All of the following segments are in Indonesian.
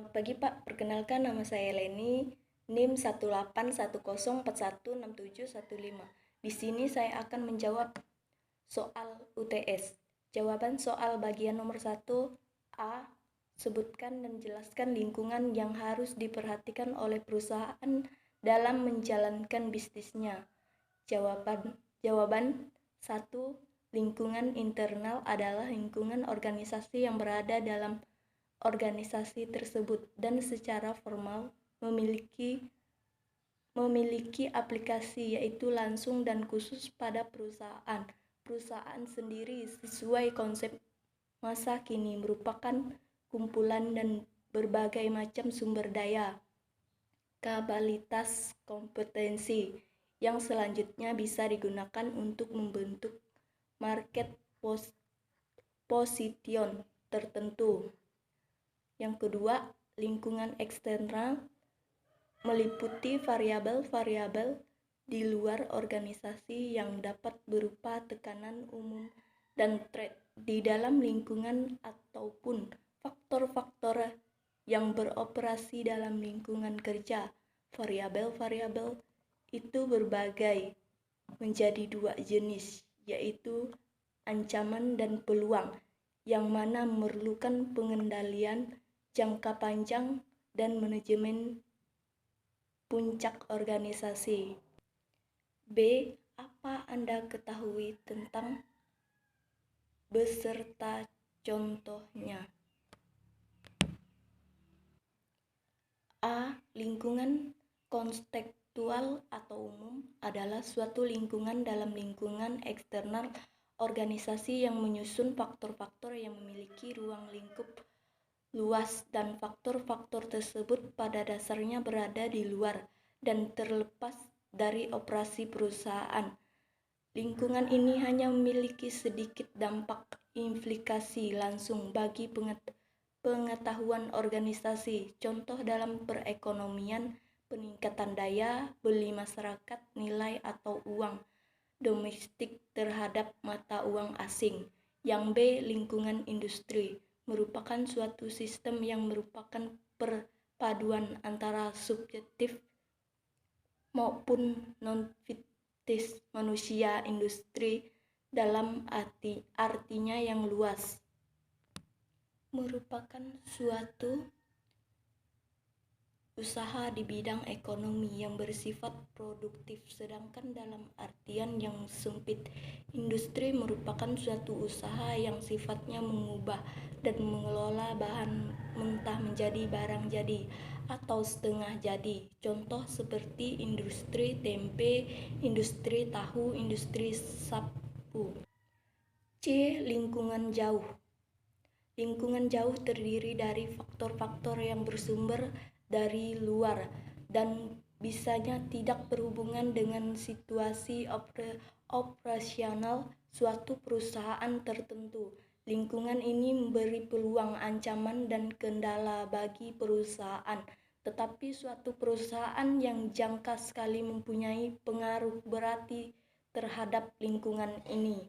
Selamat pagi Pak, perkenalkan nama saya Leni, NIM 18104167175. Di sini saya akan menjawab soal UTS. Jawaban soal bagian nomor 1 A. Sebutkan dan jelaskan lingkungan yang harus diperhatikan oleh perusahaan dalam menjalankan bisnisnya. Jawaban 1. Lingkungan internal adalah lingkungan organisasi yang berada dalam organisasi tersebut dan secara formal memiliki aplikasi yaitu langsung dan khusus pada perusahaan. Perusahaan sendiri sesuai konsep masa kini merupakan kumpulan dan berbagai macam sumber daya, kapabilitas, kompetensi yang selanjutnya bisa digunakan untuk membentuk market position tertentu. Yang kedua, lingkungan eksternal meliputi variabel-variabel di luar organisasi yang dapat berupa tekanan umum dan tren di dalam lingkungan ataupun faktor-faktor yang beroperasi dalam lingkungan kerja. Variabel-variabel itu berbagai menjadi dua jenis, yaitu ancaman dan peluang, yang mana memerlukan pengendalian jangka panjang dan manajemen puncak organisasi. B. Apa Anda ketahui tentang beserta contohnya? A. Lingkungan kontekstual atau umum adalah suatu lingkungan dalam lingkungan eksternal organisasi yang menyusun faktor-faktor yang memiliki ruang lingkup luas dan faktor-faktor tersebut pada dasarnya berada di luar dan terlepas dari operasi perusahaan. Lingkungan ini hanya memiliki sedikit dampak implikasi langsung bagi pengetahuan organisasi. Contoh dalam perekonomian, peningkatan daya beli masyarakat, nilai atau uang domestik terhadap mata uang asing. Yang B. Lingkungan industri merupakan suatu sistem yang merupakan perpaduan antara subjektif maupun non-fiktif manusia. Industri dalam artinya yang luas merupakan suatu usaha di bidang ekonomi yang bersifat produktif, sedangkan dalam artian yang sempit, industri merupakan suatu usaha yang sifatnya mengubah dan mengelola bahan mentah menjadi barang jadi atau setengah jadi. Contoh seperti industri tempe, industri tahu, industri sapu. C. Lingkungan jauh. Lingkungan jauh terdiri dari faktor-faktor yang bersumber dari luar dan bisanya tidak berhubungan dengan situasi operasional suatu perusahaan tertentu. Lingkungan ini memberi peluang, ancaman, dan kendala bagi perusahaan, tetapi suatu perusahaan yang jangka sekali mempunyai pengaruh berarti terhadap lingkungan ini.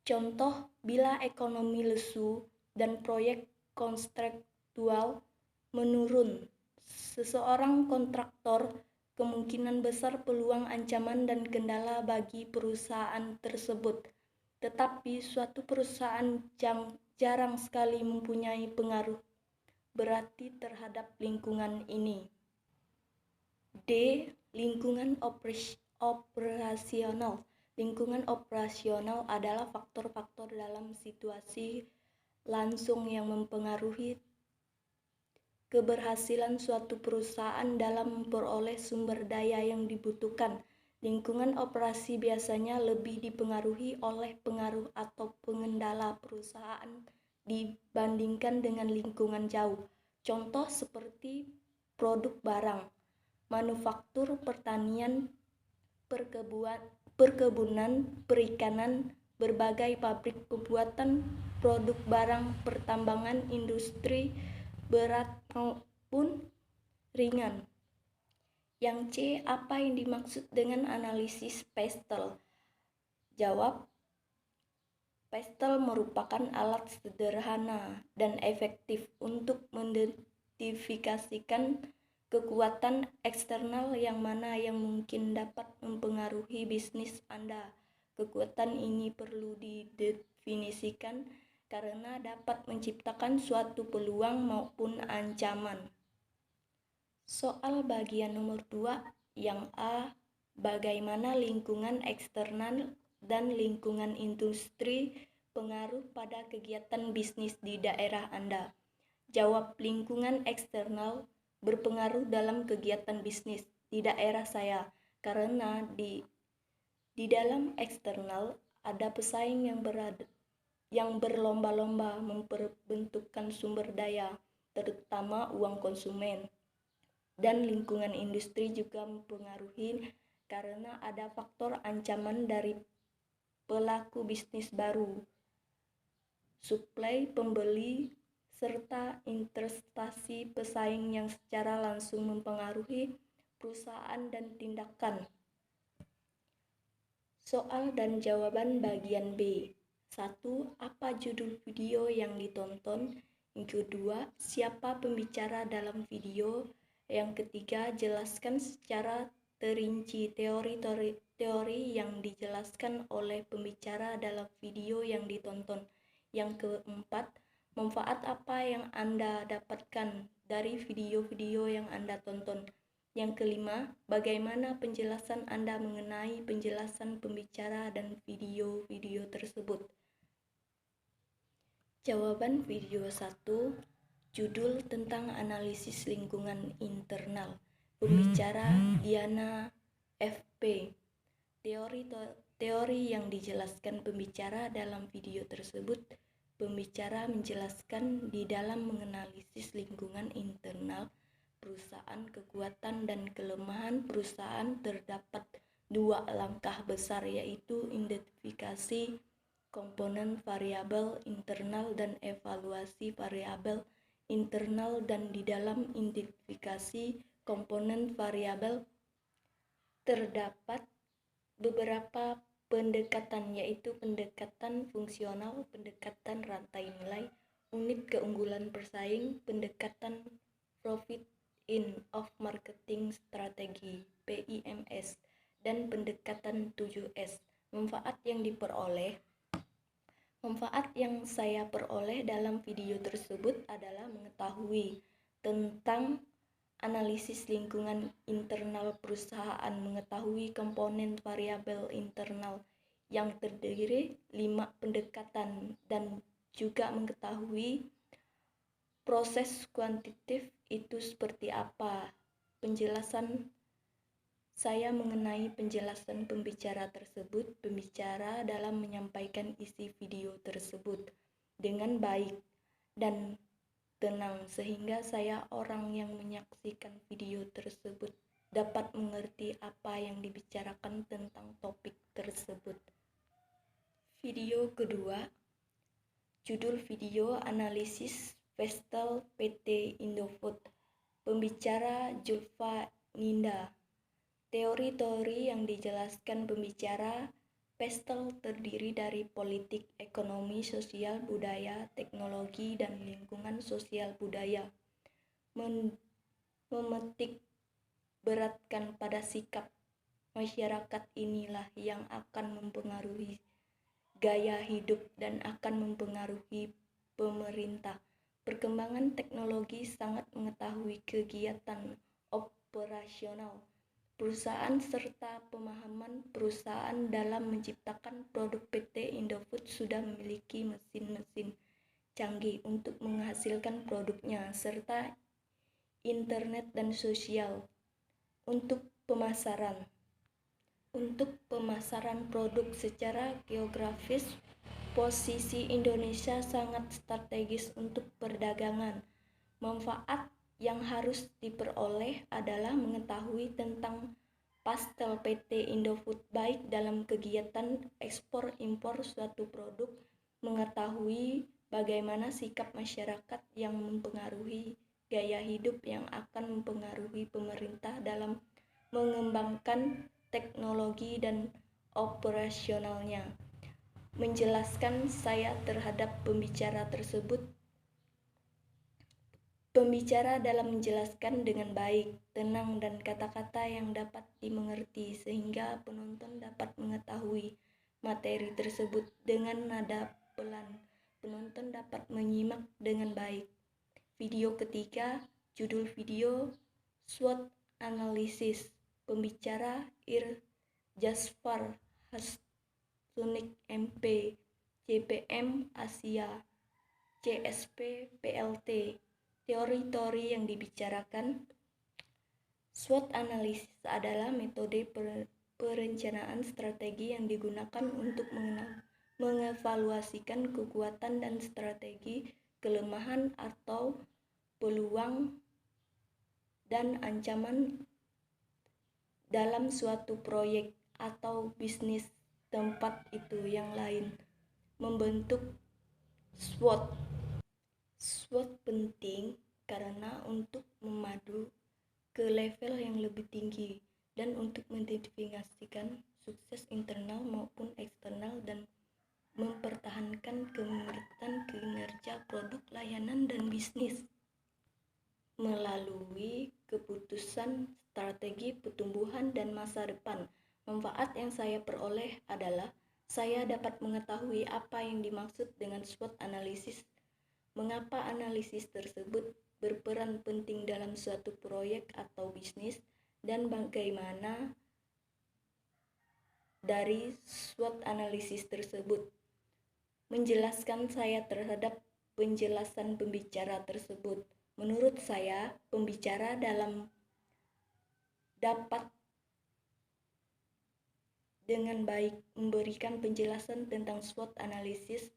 Contoh, bila ekonomi lesu dan proyek kontraktual menurun, seseorang kontraktor kemungkinan besar peluang, ancaman, dan kendala bagi perusahaan tersebut. Tetapi suatu perusahaan jarang sekali mempunyai pengaruh berarti terhadap lingkungan ini. D. Lingkungan operasional. Lingkungan operasional adalah faktor-faktor dalam situasi langsung yang mempengaruhi keberhasilan suatu perusahaan dalam memperoleh sumber daya yang dibutuhkan. Lingkungan operasi biasanya lebih dipengaruhi oleh pengaruh atau pengendala perusahaan dibandingkan dengan lingkungan jauh. Contoh seperti produk barang, manufaktur, pertanian, perkebunan, perikanan, berbagai pabrik pembuatan produk barang, pertambangan, industri berat maupun ringan. Yang C. Apa yang dimaksud dengan analisis PESTEL? Jawab, PESTEL merupakan alat sederhana dan efektif untuk mengidentifikasikan kekuatan eksternal yang mana yang mungkin dapat mempengaruhi bisnis Anda. Kekuatan ini perlu didefinisikan karena dapat menciptakan suatu peluang maupun ancaman. Soal bagian nomor 2 yang A, bagaimana lingkungan eksternal dan lingkungan industri pengaruh pada kegiatan bisnis di daerah Anda. Jawab, lingkungan eksternal berpengaruh dalam kegiatan bisnis di daerah saya karena di dalam eksternal ada pesaing yang berlomba-lomba memperbentukkan sumber daya, terutama uang konsumen. Dan lingkungan industri juga mempengaruhi karena ada faktor ancaman dari pelaku bisnis baru, suplai pembeli, serta investasi pesaing yang secara langsung mempengaruhi perusahaan dan tindakan. Soal dan jawaban bagian B. 1. Apa judul video yang ditonton? Yang kedua, siapa pembicara dalam video? Yang ketiga, jelaskan secara terinci teori yang dijelaskan oleh pembicara dalam video yang ditonton. Yang keempat, manfaat apa yang Anda dapatkan dari video-video yang Anda tonton. Yang kelima, bagaimana penjelasan Anda mengenai penjelasan pembicara dan video-video tersebut. Jawaban video 1, judul tentang analisis lingkungan internal. Pembicara Diana FP. Teori yang dijelaskan pembicara dalam video tersebut. Pembicara menjelaskan di dalam menganalisis lingkungan internal perusahaan, kekuatan dan kelemahan perusahaan terdapat 2 langkah besar, yaitu identifikasi komponen variabel internal dan evaluasi variabel internal. Dan di dalam identifikasi komponen variabel terdapat beberapa pendekatan, yaitu pendekatan fungsional, pendekatan rantai nilai, unit keunggulan bersaing, pendekatan profit in of marketing strategi PIMS, dan pendekatan 7S. Manfaat yang saya peroleh dalam video tersebut adalah mengetahui tentang analisis lingkungan internal perusahaan, mengetahui komponen variabel internal yang terdiri 5 pendekatan, dan juga mengetahui proses kuantitatif itu seperti apa. Penjelasan saya mengenai penjelasan pembicara tersebut. Pembicara dalam menyampaikan isi video tersebut dengan baik dan tenang sehingga saya orang yang menyaksikan video tersebut dapat mengerti apa yang dibicarakan tentang topik tersebut. Video kedua, judul video analisis Vestel PT Indofood. Pembicara Julfa Ninda. Teori-teori yang dijelaskan pembicara. Vestel terdiri dari politik, ekonomi, sosial, budaya, teknologi, dan lingkungan sosial budaya. Memetik beratkan pada sikap masyarakat inilah yang akan mempengaruhi gaya hidup dan akan mempengaruhi pemerintah. Perkembangan teknologi sangat mengetahui kegiatan operasional perusahaan serta pemahaman perusahaan dalam menciptakan produk. PT Indofood sudah memiliki mesin-mesin canggih untuk menghasilkan produknya serta internet dan sosial untuk pemasaran. Untuk pemasaran produk secara geografis, posisi Indonesia sangat strategis untuk perdagangan. Manfaat yang harus diperoleh adalah mengetahui tentang pastel PT Indofood baik dalam kegiatan ekspor-impor suatu produk, mengetahui bagaimana sikap masyarakat yang mempengaruhi gaya hidup yang akan mempengaruhi pemerintah dalam mengembangkan teknologi dan operasionalnya. Menjelaskan saya terhadap pembicara tersebut. Pembicara dalam menjelaskan dengan baik, tenang, dan kata-kata yang dapat dimengerti sehingga penonton dapat mengetahui materi tersebut dengan nada pelan. Penonton dapat menyimak dengan baik. Video ketiga, judul video SWOT Analisis. Pembicara Ir Jasfar Hasunik MP, JPM Asia, CSP PLT. Teori-teori yang dibicarakan. SWOT analysis adalah metode perencanaan strategi yang digunakan untuk mengevaluasikan kekuatan dan strategi, kelemahan atau peluang dan ancaman dalam suatu proyek atau bisnis tempat itu yang lain. Membentuk SWOT. SWOT penting karena untuk memadu ke level yang lebih tinggi dan untuk mengidentifikasikan sukses internal maupun eksternal dan mempertahankan kemiritan kinerja produk, layanan, dan bisnis. Melalui keputusan strategi pertumbuhan dan masa depan, manfaat yang saya peroleh adalah saya dapat mengetahui apa yang dimaksud dengan SWOT analisis, mengapa analisis tersebut berperan penting dalam suatu proyek atau bisnis, dan bagaimana dari SWOT analisis tersebut menjelaskan saya terhadap penjelasan pembicara tersebut. Menurut saya, pembicara dapat dengan baik memberikan penjelasan tentang SWOT analisis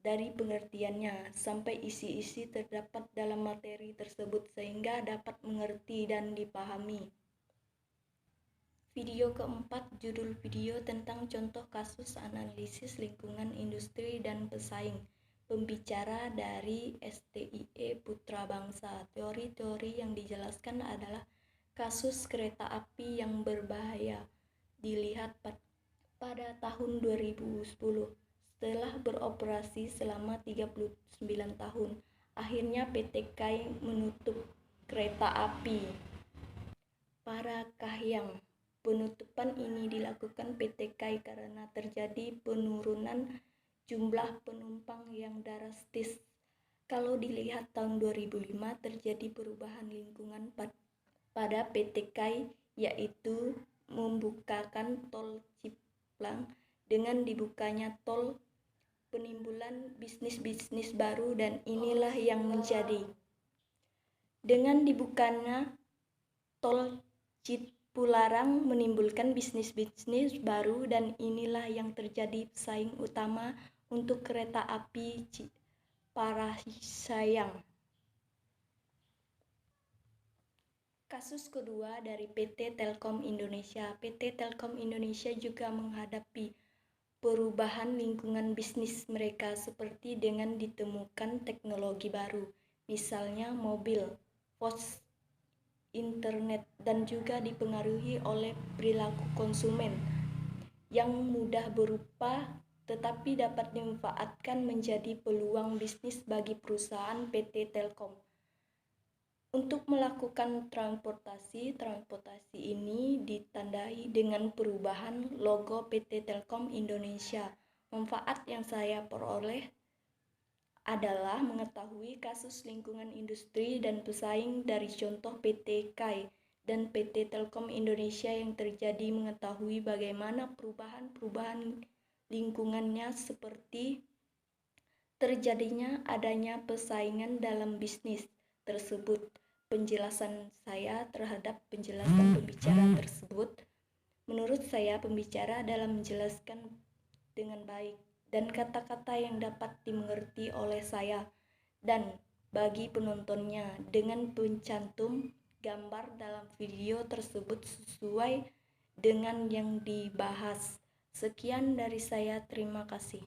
dari pengertiannya sampai isi-isi terdapat dalam materi tersebut sehingga dapat mengerti dan dipahami. Video keempat, judul video tentang contoh kasus analisis lingkungan industri dan pesaing. Pembicara dari STIE Putra Bangsa. Teori-teori yang dijelaskan adalah kasus kereta api yang berbahaya dilihat pada tahun 2010. Setelah beroperasi selama 39 tahun, akhirnya PT KAI menutup kereta api Parakahyang. Penutupan ini dilakukan PT KAI karena terjadi penurunan jumlah penumpang yang drastis. Kalau dilihat tahun 2005 terjadi perubahan lingkungan pada PT KAI, yaitu membukakan tol Ciplang. Dengan dibukanya tol, penimbulan bisnis-bisnis baru, dan inilah yang menjadi. Dengan dibukanya tol Cipularang menimbulkan bisnis-bisnis baru, dan inilah yang terjadi pesaing utama untuk kereta api Parahyangan. Kasus kedua dari PT Telkom Indonesia. PT Telkom Indonesia juga menghadapi perubahan lingkungan bisnis mereka seperti dengan ditemukan teknologi baru, misalnya mobil, pos, internet, dan juga dipengaruhi oleh perilaku konsumen yang mudah berubah tetapi dapat dimanfaatkan menjadi peluang bisnis bagi perusahaan PT Telkom. Untuk melakukan transportasi ini ditandai dengan perubahan logo PT Telkom Indonesia. Manfaat yang saya peroleh adalah mengetahui kasus lingkungan industri dan pesaing dari contoh PT KAI dan PT Telkom Indonesia yang terjadi, mengetahui bagaimana perubahan lingkungannya seperti terjadinya adanya persaingan dalam bisnis tersebut. Penjelasan saya terhadap penjelasan pembicara tersebut, menurut saya pembicara dalam menjelaskan dengan baik dan kata-kata yang dapat dimengerti oleh saya dan bagi penontonnya dengan pencantum gambar dalam video tersebut sesuai dengan yang dibahas. Sekian dari saya, terima kasih.